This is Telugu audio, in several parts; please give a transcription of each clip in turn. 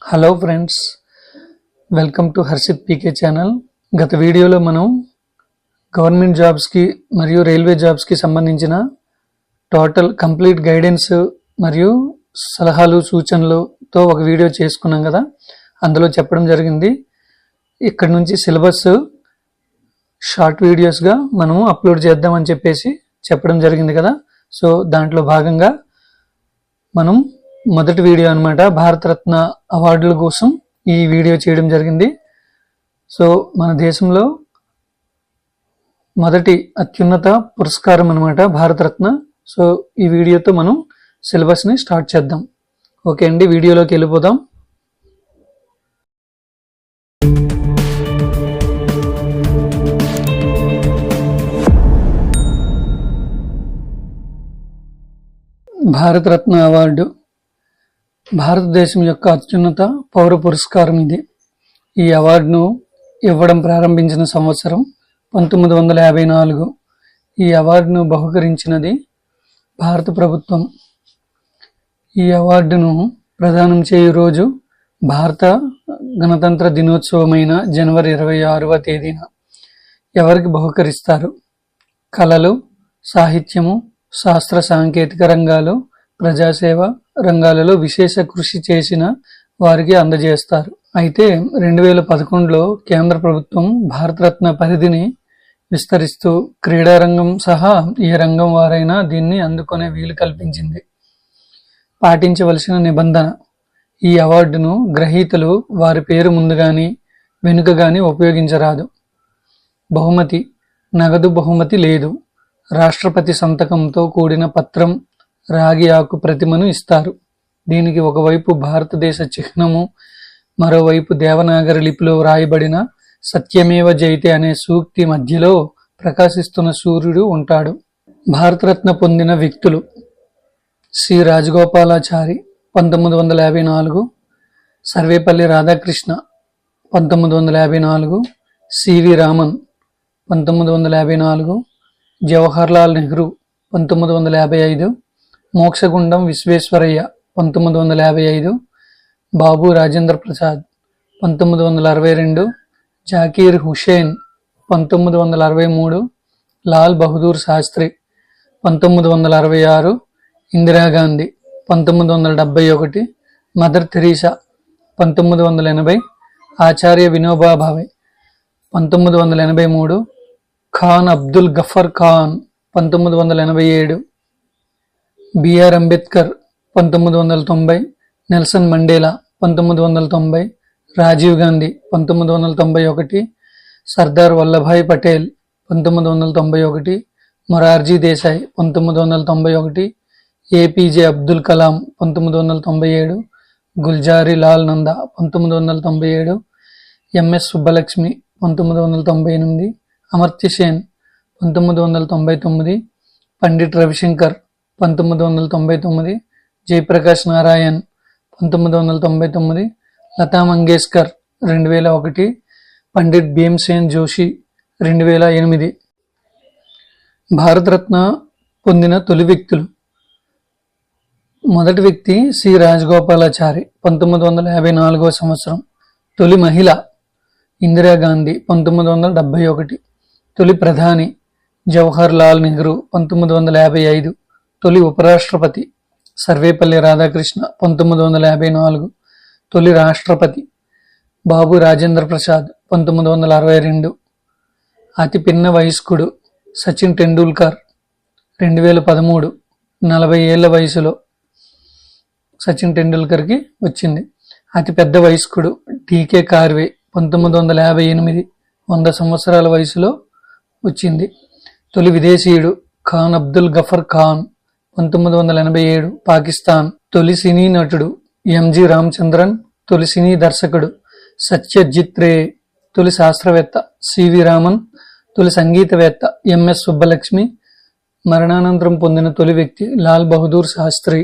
Hello friends, welcome to Harshit PK channel. గత వీడియోలో మనం గవర్నమెంట్ జాబ్స్కి మరియు రైల్వే జాబ్స్కి సంబంధించిన టోటల్ కంప్లీట్ గైడెన్స్ మరియు సలహాలు సూచనలతో ఒక వీడియో చేసుకున్నాం కదా. అందులో చెప్పడం జరిగింది ఇక్కడ నుంచి సిలబస్ షార్ట్ వీడియోస్గా మనము అప్లోడ్ చేద్దామని చెప్పేసి చెప్పడం జరిగింది కదా. సో దాంట్లో భాగంగా మనం మొదటి వీడియో అన్నమాట, భారతరత్న అవార్డుల కోసం ఈ వీడియో చేయడం జరిగింది. సో మన దేశంలో మొదటి అత్యున్నత పురస్కారం అన్నమాట భారతరత్న. సో ఈ వీడియోతో మనం సిలబస్ని స్టార్ట్ చేద్దాం. ఓకే అండి, వీడియోలోకి వెళ్ళిపోదాం. భారతరత్న అవార్డు భారతదేశం యొక్క అత్యున్నత పౌర పురస్కారం ఇది. ఈ అవార్డును ఇవ్వడం ప్రారంభించిన సంవత్సరం 1954. ఈ అవార్డును బహుకరించినది భారత ప్రభుత్వం. ఈ అవార్డును ప్రదానం చేయు రోజు భారత గణతంత్ర దినోత్సవమైన జనవరి 26వ తేదీన. ఎవరికి బహుకరిస్తారు? కళలు, సాహిత్యము, శాస్త్ర సాంకేతిక రంగాలు, ప్రజాసేవ రంగాలలో విశేష కృషి చేసిన వారికి అందజేస్తారు. అయితే 2011లో కేంద్ర ప్రభుత్వం భారతరత్న పరిధిని విస్తరిస్తూ క్రీడారంగం సహా ఏ రంగం వారైనా దీన్ని అందుకునే వీలు కల్పించింది. పాటించవలసిన నిబంధన: ఈ అవార్డును గ్రహీతలు వారి పేరు ముందు గాని వెనుక గాని ఉపయోగించరాదు. బహుమతి: నగదు బహుమతి లేదు. రాష్ట్రపతి సంతకంతో కూడిన పత్రం, రాగి ఆకు ప్రతిమను ఇస్తారు. దీనికి ఒకవైపు భారతదేశ చిహ్నము, మరోవైపు దేవనాగరి లిపిలో వ్రాయబడిన సత్యమేవ జయతే అనే సూక్తి మధ్యలో ప్రకాశిస్తున్న సూర్యుడు ఉంటాడు. భారతరత్న పొందిన వ్యక్తులు: C Rajagopalachari 1954, Sarvepalli Radhakrishna 1954, CV Raman 1954, Jawaharlal Nehru 1955, Mokshagundam Visvesvaraya 1955, Babu Rajendra Prasad 1962, Zakir Hussain 1963, Lal Bahadur Shastri 1966, Indira Gandhi 1971, Mother Teresa 1980, Acharya Vinoba Bhave 1983, Khan Abdul Ghaffar Khan 1987, BR Ambedkar 1990, Nelson Mandela 1990, Rajiv Gandhi 1991, Sardar Vallabhbhai Patel 1991, Morarji Desai 1991, APJ Abdul Kalam 1997, Gulzari Lal Nanda 1997, MS Subbalakshmi 1998, Amartya Sen 1999, Pandit Ravishankar 1999, Jayaprakash Narayan 1999, Lata Mangeshkar 2001, Pandit Bhimsen Joshi 2008. Bharat Ratna పొందిన తొలి వ్యక్తులు: మొదటి వ్యక్తి సి రాజగోపాలాచారి 1954వ సంవత్సరం. తొలి మహిళ ఇందిరాగాంధీ 1971. తొలి ప్రధాని జవహర్ లాల్ నెహ్రూ 1955. తొలి ఉపరాష్ట్రపతి సర్వేపల్లి రాధాకృష్ణ 1954. తొలి రాష్ట్రపతి బాబు రాజేంద్ర ప్రసాద్ 1962. అతి పిన్న వయస్కుడు సచిన్ టెండూల్కర్ 2013. 40 ఏళ్ల వయసులో సచిన్ టెండూల్కర్కి వచ్చింది. అతి పెద్ద వయస్కుడు టీకే కార్వే 1958. 100 సంవత్సరాల వయసులో వచ్చింది. తొలి విదేశీయుడు ఖాన్ అబ్దుల్ గఫర్ ఖాన్ 1987, పాకిస్తాన్. తొలి సినీ నటుడు ఎంజి రామచంద్రన్. తొలి సినీ దర్శకుడు సత్యజిత్ రే. తొలి శాస్త్రవేత్త సివి రామన్. తొలి సంగీతవేత్త ఎంఎస్ సుబ్బలక్ష్మి. మరణానంతరం పొందిన తొలి వ్యక్తి లాల్ బహదూర్ శాస్త్రి.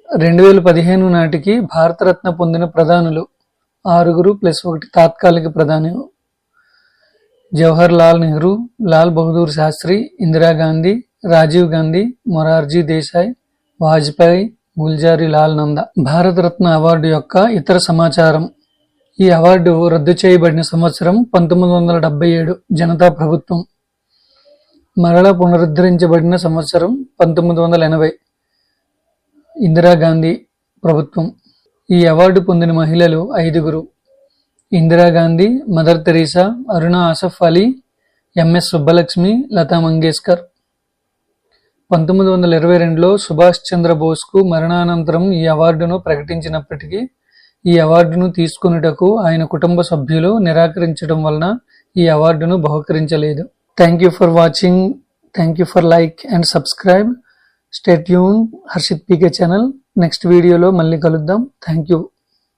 2015 నాటికి భారతరత్న పొందిన ప్రధానులు 6 + 1 తాత్కాలిక ప్రధాని: జవహర్ లాల్ నెహ్రూ, లాల్ బహదూర్ శాస్త్రి, ఇందిరాగాంధీ, రాజీవ్ గాంధీ, మొరార్జీ దేశాయ్, వాజ్పేయి, గుల్జారీ లాల్ నందా. భారతరత్న అవార్డు యొక్క ఇతర సమాచారం. ఈ అవార్డు రద్దు చేయబడిన సంవత్సరం 1977 జనతా ప్రభుత్వం. మరలా పునరుద్ధరించబడిన సంవత్సరం 1980 ఇందిరాగాంధీ ప్రభుత్వం. ఈ అవార్డు పొందిన మహిళలు 5. Indira Gandhi, mother Teresa, Aruna Asaf Ali, MS Subbalakshmi, Lata Mangeshkar. 1922లో Subhash చంద్రబోస్కు మరణానంతరం ఈ అవార్డును ప్రకటించినప్పటికీ ఈ అవార్డును తీసుకొనుటకు ఆయన కుటుంబ సభ్యులు నిరాకరించడం వలన ఈ అవార్డును బహుకరించలేదు. Thank you for watching. Thank you for like and subscribe. Stay tune Harshit PK channel. Next వీడియోలో మళ్ళీ కలుద్దాం. Thank you.